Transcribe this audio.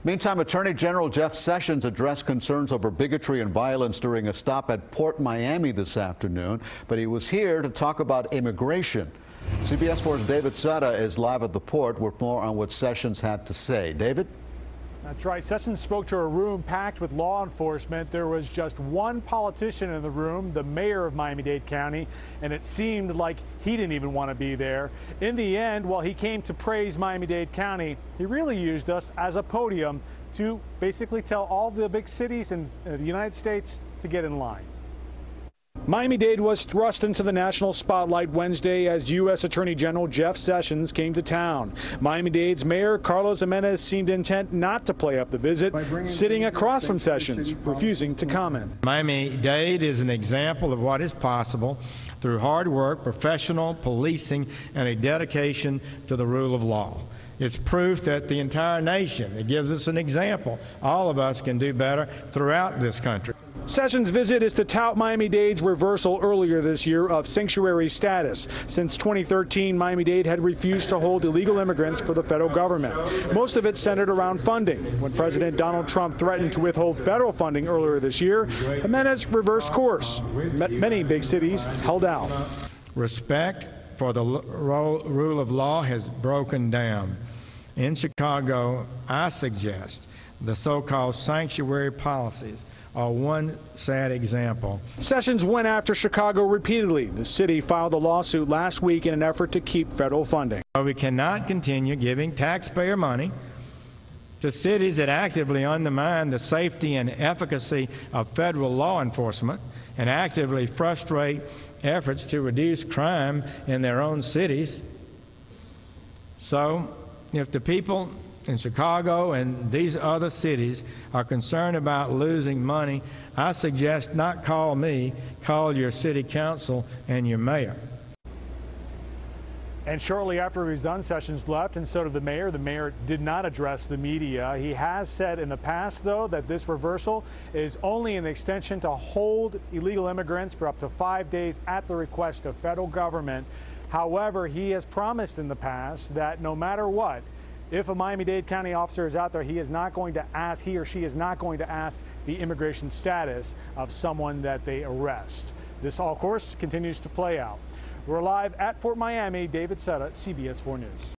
Meantime, Attorney General Jeff Sessions addressed concerns over bigotry and violence during a stop at Port Miami this afternoon, but he was here to talk about immigration. CBS 4's David Sutta is live at the port with more on what Sessions had to say. David? That's right. Sessions spoke to a room packed with law enforcement. There was just one politician in the room, the mayor of Miami-Dade County, and it seemed like he didn't even want to be there. In the end, while he came to praise Miami-Dade County, he really used us as a podium to basically tell all the big cities in the United States to get in line. Miami-Dade was thrust into the national spotlight Wednesday as U.S. Attorney General Jeff Sessions came to town. Miami-Dade's Mayor Carlos Jimenez seemed intent not to play up the visit, sitting across from Sessions, refusing to comment. Miami-Dade is an example of what is possible through hard work, professional policing, and a dedication to the rule of law. It's proof that the entire nation, it gives us an example. All of us can do better throughout this country. Sessions' visit is to tout Miami-Dade's reversal earlier this year of sanctuary status. Since 2013, Miami-Dade had refused to hold illegal immigrants for the federal government. Most of it centered around funding. When President Donald Trump threatened to withhold federal funding earlier this year, Jimenez reversed course. Many big cities held out. Respect for the rule of law has broken down. In Chicago, I suggest the so-called sanctuary policies are one sad example. Sessions went after Chicago repeatedly. The city filed a lawsuit last week in an effort to keep federal funding. We cannot continue giving taxpayer money to cities that actively undermine the safety and efficacy of federal law enforcement and actively frustrate efforts to reduce crime in their own cities. So, if the people in Chicago and these other cities are concerned about losing money, I suggest not call me, call your city council and your mayor. And shortly after he was done, Sessions left, and so did the mayor. The mayor did not address the media. He has said in the past, though, that this reversal is only an extension to hold illegal immigrants for up to 5 days at the request of federal government. However, he has promised in the past that no matter what, if a Miami-Dade County officer is out there, he or she is not going to ask the immigration status of someone that they arrest. This, of course, continues to play out. We're live at Port Miami. David Sutta, CBS 4 News.